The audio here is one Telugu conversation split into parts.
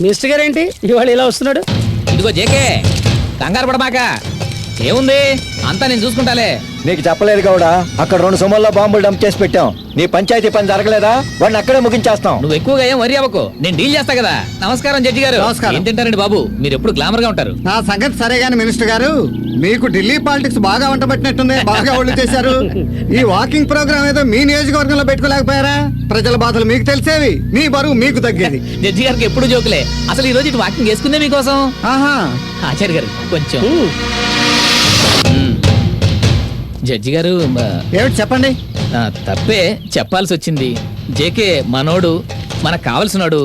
మినిస్టర్ గారు ఏంటి ఇవాళ ఇలా వస్తున్నాడు? ఇదిగో జేకే, కంగారు పడమాక. ఏముంది, అంతా నేను చూసుకుంటాలే. నీకు చెప్పలేదు గౌడా, అక్కడ 2 సుమల్లో బాంబులు డంప్ చేసి పెట్టాం. నీ పంచాయతీ పని జరగలేదా? వాడిని అక్కడే ముగించేస్తాం. నువ్వు ఎక్కువగా ఏం వరి అవ్వకు, నేను డీల్ చేస్తా కదా. నమస్కారం జడ్జి గారు. ఏం తింటారండి బాబు, మీరు ఎప్పుడు గ్లామర్ గా ఉంటారు. నా సంగతి సరే గాని మినిస్టర్ గారు, మీకు ఢిల్లీ పాలిటిక్స్ బాగా వంట పట్టినట్టుంది. బాగా ఒళ్ళు చేశారు. ఈ వాకింగ్ ప్రోగ్రామ్ ఏదో మీ నియోజకవర్గంలో పెట్టుకోలేకపోయారా? ప్రజల బాధలు మీకు తెలిసేవి, మీ బరువు మీకు తగ్గేది. జడ్జి గారికి ఎప్పుడు జోకులే. అసలు ఈ రోజు ఇటు వాకింగ్ చేసుకుందే మీకోసం. ఆహా, ఆచార్య గారు కొంచెం. జడ్జి గారు ఏమిటి చెప్పండి. తప్పే చెప్పాల్సి వచ్చింది. జేకే మనోడు, మనకు కావలసినాడు.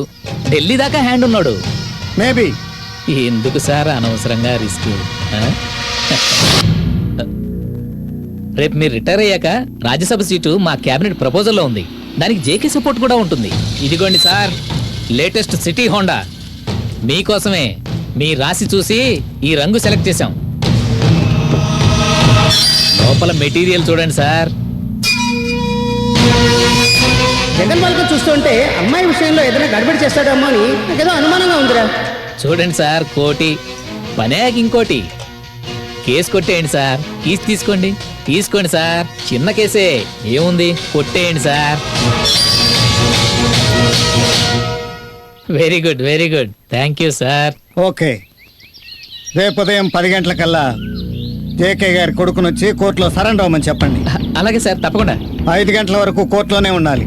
ఢిల్లీ దాకా హ్యాండ్ ఉన్నాడు. మేబీ. ఎందుకు సార్ అనవసరంగా రిస్క్? రేపు మీరు రిటైర్ అయ్యాక రాజ్యసభ సీటు మా క్యాబినెట్ ప్రపోజల్లో ఉంది. దానికి జేకే సపోర్ట్ కూడా ఉంటుంది. ఇదిగోండి సార్, లేటెస్ట్ సిటీ హోండా మీకోసమే. మీ రాశి చూసి ఈ రంగు సెలెక్ట్ చేశాం. లోపల మెటీరియల్ చూడండి సార్. జగన్ వాళ్ళకి చూస్తుంటే అమ్మాయి విషయంలో ఏదైనా గడబడి చేస్తాడమ్మా అని నాకేదో అనుమానంగా ఉందిరా. చూడండి సార్, కోటి పనేకి ఇంకోటి. కేసు కొట్టేయండి సార్. కీస్ తీసుకోండి. తీసుకోండి సార్, చిన్న కేసే, ఏముంది, కొట్టేయండి sir. Very good, very good, thank you sir. Okay, రేపు ఉదయం 10 గంటలకల్లా జేకే గారి కొడుకుని వచ్చి కోర్టులో సరెండర్ అవ్వమని చెప్పండి. అలాగే సార్, తప్పకుండా. 5 గంటల వరకు కోర్టులోనే ఉండాలి.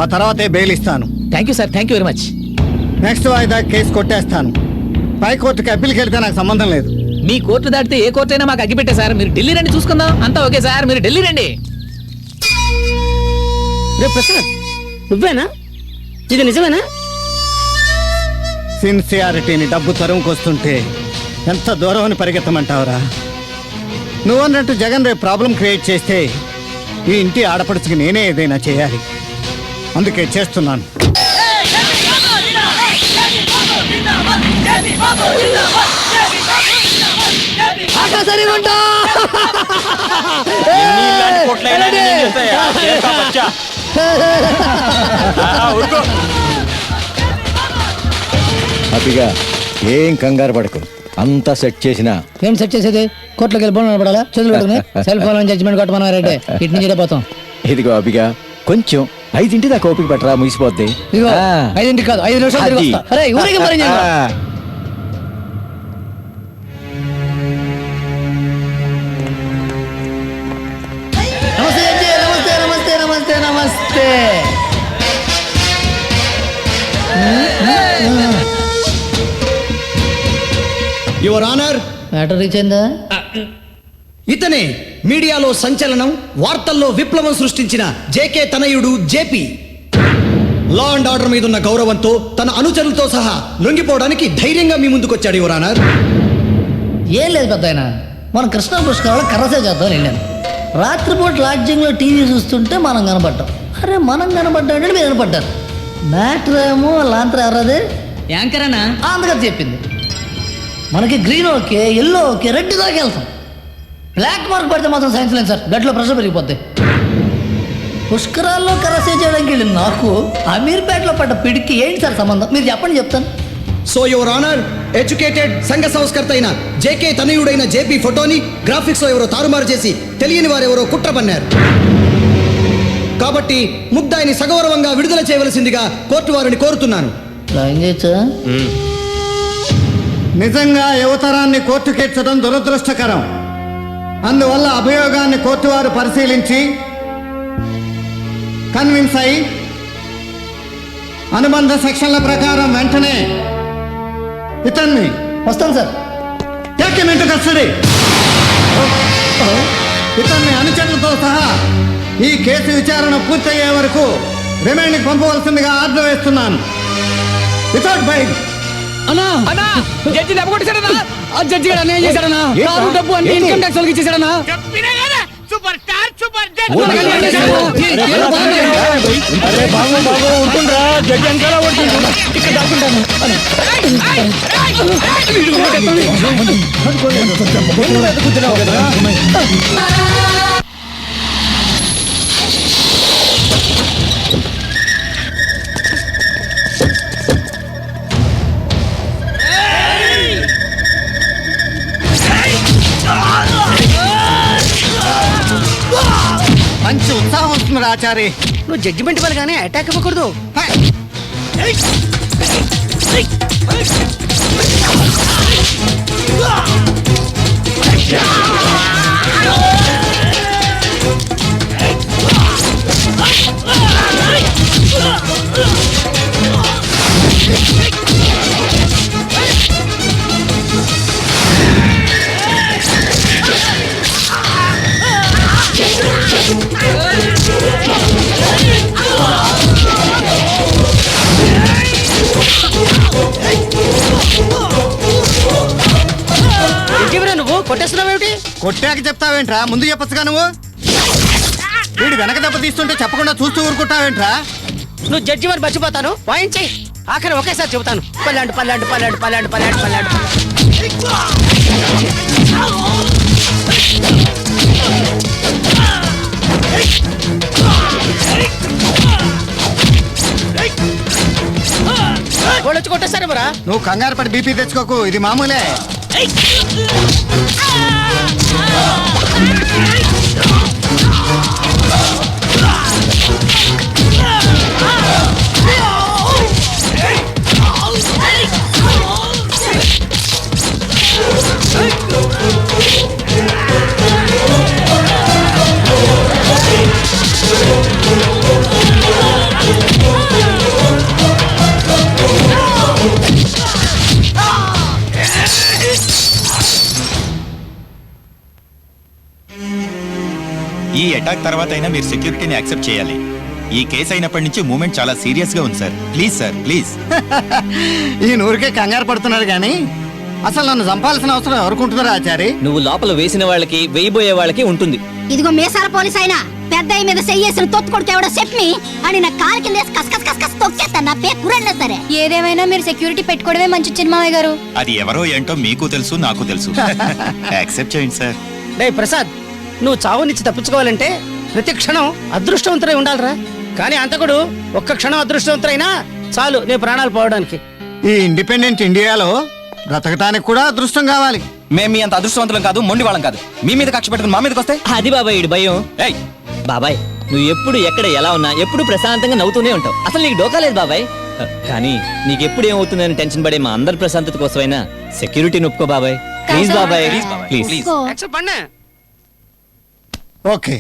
ఆ తర్వాతే బెయిల్ ఇస్తాను. Thank you sir, thank you very much. Next వాయిదా కేసు కొట్టేస్తాను. పై కోర్టుకి అప్పీల్కి వెళ్తే నాకు సంబంధం లేదు. మీ కోర్టు దాటితే ఏ కోర్టు అయినా మాకు అగ్గిపెట్టే సార్. మీరు ఢిల్లీ రండి, చూసుకుందాం. అంతా ఓకే సార్, మీరు ఢిల్లీ రండి. రే ప్రసాద్, నువ్వేనా? ఇది నిజమేనా? సిన్సియారిటీని డబ్బు తరుముకొస్తుంటే ఎంత దూరం అని పరిగెత్తమంటావురా? నువ్వన్నట్టు జగన్ రేపు ప్రాబ్లం క్రియేట్ చేస్తే ఈ ఇంటి ఆడపడుచుకి నేనే ఏదైనా చేయాలి. అందుకే చేస్తున్నాను. అదిగా ఏం కంగారు పడకు, అంతా సెట్ చేసినా. ఏం సెట్ చేసేది? కోర్టులోకి వెళ్ళి ఫోన్ పడాలా? చేతులు పెట్టుకుని సెల్ ఫోన్ జడ్జిమెంట్ కొట్టమన్నా రేటే ఇటు నుంచి పోతాం. ఇదిగో అభిగా, కొంచెం 5 దాకా ఓపిక పట్టరా, ముగిసిపోద్ది. ఇదిగో 5 కాదు, 5 నిమిషాలు తిరిగి వస్తా. అరే ఊరికి మరి నమస్తే నమస్తే నమస్తే నమస్తే నమస్తే. యువర్ ఆనర్, మ్యాటర్ రీచ్ అయిందా? ఇతనే మీడియాలో సంచలనం, వార్తల్లో విప్లవం సృష్టించిన జేకే తనయుడు జేపీ. లా అండ్ ఆర్డర్ మీద ఉన్న గౌరవంతో తన అనుచరులతో సహా లొంగిపోవడానికి ధైర్యంగా మీ ముందుకొచ్చాడు యువర్ ఆనర్. ఏం లేదు పెద్ద ఆయన, మన కృష్ణా పుష్కరాలు కర్రసే చేద్దాం వెళ్ళాను. రాత్రిపూట లాడ్జింగ్లో టీవీ చూస్తుంటే మనం కనపడ్డాం. అరే మనం కనపడ్డాడంటే మీరు కనపడ్డారు. మ్యాటర్ ఏమో లాంతర ఎర్రదే యాంకర్ అన్నా అందుకని చెప్పింది. మనకి green okay, yellow okay, red దాకా వెళ్తాం. బ్లాక్ మార్క్ పడితే మాత్రం సైన్స్ లేదు సార్, గట్లో ప్రెషర్ పెరిగిపోద్ది. పుష్కరాల్లో కరసే చేయడానికి వెళ్ళింది నాకు అమీర్పేటలో పడ్డ పిడికి ఏంటి సార్ సంబంధం? మీరు చెప్పండి, చెప్తాను. సో యువర్ ఆనర్, ఎడ్యుకేటెడ్ సంఘ సంస్కర్త అయిన జేకే తనయుడైన జేపీ ఫోటోని గ్రాఫిక్స్ లో ఎవరో తారుమారు చేసి తెలియని వారెవరో కుట్ర పన్నారు. కాబట్టి ముద్దాయిని సగౌరవంగా విడుదల చేయవలసిందిగా కోర్టు వారిని కోరుతున్నాను. నిజంగా యువతరాన్ని కోర్టుకెచ్చడం దురదృష్టకరం. అందువల్ల అభియోగాన్ని కోర్టు వారు పరిశీలించి కన్విన్స్ అయి అనుబంధ సెక్షన్ల ప్రకారం వెంటనే ఇతన్ని వస్తాను సార్. డాక్యుమెంట్ కస్టడీ ఇతన్ని అనుచరులతో సహా ఈ కేసు విచారణ పూర్తయ్యే వరకు రిమైండ్కి పంపవలసిందిగా ఆర్డర్ వేస్తున్నాను. Without bike. అన్నా జడ్జి దెబ్బకొట్టేశాడన్నా. ఆ జడ్జి గారు అన్యాయం చేశాడన్నా. కారు డబ్బు అన్ని ఇన్కమ్ ట్యాక్స్ వాళ్ళకి ఇచ్చేశాడన్నా. Super star super judge. ఇక్కడ దాక్కుంటాను. ఆచారి. నువ్వు జడ్జిమెంట్ ఇవ్వాలి అటాక్ ఇవ్వకూడదు. నువ్వు కొట్టేస్తున్నావేమిటి? కొట్టాక చెప్తావేంట్రా? ముందు చెప్పచ్చుగా నువ్వు. వీడు వెనక దెబ్బ తీస్తుంటే చెప్పకుండా చూస్తూ ఊరుకుంటావేంట్రా? నువ్వు జడ్జి మరి మర్చిపోతాను. వాయించి ఆఖరి ఒకేసారి చెబుతాను. పల్లాండు పల్లాండు పల్లాండు పల్లాండు పల్లాండు పల్లాండు. వాళ్ళు వచ్చి కొట్టేస్తారే మరా. నువ్వు కంగారు పడి బీపీ తెచ్చుకోకు, ఇది మామూలే. ఈ అటాక్ తర్వాత అయినా మీరు సెక్యూరిటీని యాక్సెప్ట్ చేయాలి. ఈ కేసు అయినప్పటి నుంచి మూమెంట్ చాలా సీరియస్ గా ఉంది సార్. Please sir, please. ఈ నూరికే కంగారు పడుతున్నారు కానీ అసలు నన్ను చంపాల్సిన అవసరం ఎవరుకుంటున్నారా ఆచారి? నువ్వు లోపల వేసిన వాళ్ళకి వేయబోయే వాళ్ళకి ఉంటుంది. ఇదిగో మీసాల పోలీస్ అయినా పెద్ద మీద చెయ్యేసిన తొత్తు కొడుకు ఎవడో చెప్పి అని నా కాలు కింద కస్ కస్ కస్ కస్ తొక్కేస్తాను. నా పేరు కురన్నా సరే. ఏదేమైనా మీరు సెక్యూరిటీ పెట్టుకోవడమే మంచి చిన్నమావయ్య గారు. అది ఎవరో ఏంటో మీకు తెలుసు, నాకు తెలుసు. యాక్సెప్ట్ చేయండి సార్. డే ప్రసాద్, నువ్వు చావు నుంచి తప్పించుకోవాలంటే ప్రతి క్షణం అదృష్టవంతులై ఉండాలిరా. కానీ అంతకుడు ఒక్క క్షణం అదృష్టవంతులైనా చాలు నీ ప్రాణాలు పోవడానికి. ఈ ఇండిపెండెంట్ ఇండియాలో బ్రతకటానికి కూడా అదృష్టం కావాలి. మేము మీ అంత అదృష్టవంతులం కాదు, మొండి వాళ్ళం కాదు. మీ మీద కక్ష పెట్టుకుని మా మీదకి వస్తే అది బాబాయ్ ఇడు భయం. ఏయ్ బాబాయ్ నువ్వు ఎప్పుడు ఎక్కడ ఎలా ఉన్నా ఎప్పుడు ప్రశాంతంగా నవ్వుతూనే ఉంటావు. అసలు నీకు డోకా లేదు బాబాయ్. కానీ నీకెప్పుడు ఏమవుతుందని టెన్షన్ పడే మా అందరి ప్రశాంతత కోసమైనా సెక్యూరిటీ ఒప్పుకో బాబాయ్. ప్లీజ్ బాబాయ్, ప్లీజ్. యాక్సెప్ట్ పన్ను. ఓకే.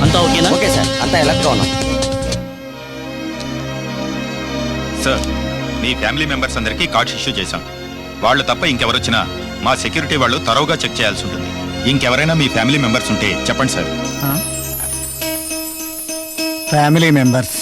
అంతా ఓకేనా? ఓకే సార్, అంతా ఎలక్ట్గా ఉన్నాం. సార్, మీ ఫ్యామిలీ మెంబర్స్ అందరికీ కార్డ్స్ ఇష్యూ చేశాం. వాళ్ళు తప్ప ఇంకెవరొచ్చినా మా సెక్యూరిటీ వాళ్ళు తరోగా చెక్ చేయాల్సి ఉంటుంది. ఇంకెవరైనా మీ ఫ్యామిలీ మెంబర్స్ ఉంటే చెప్పండి సార్. Family members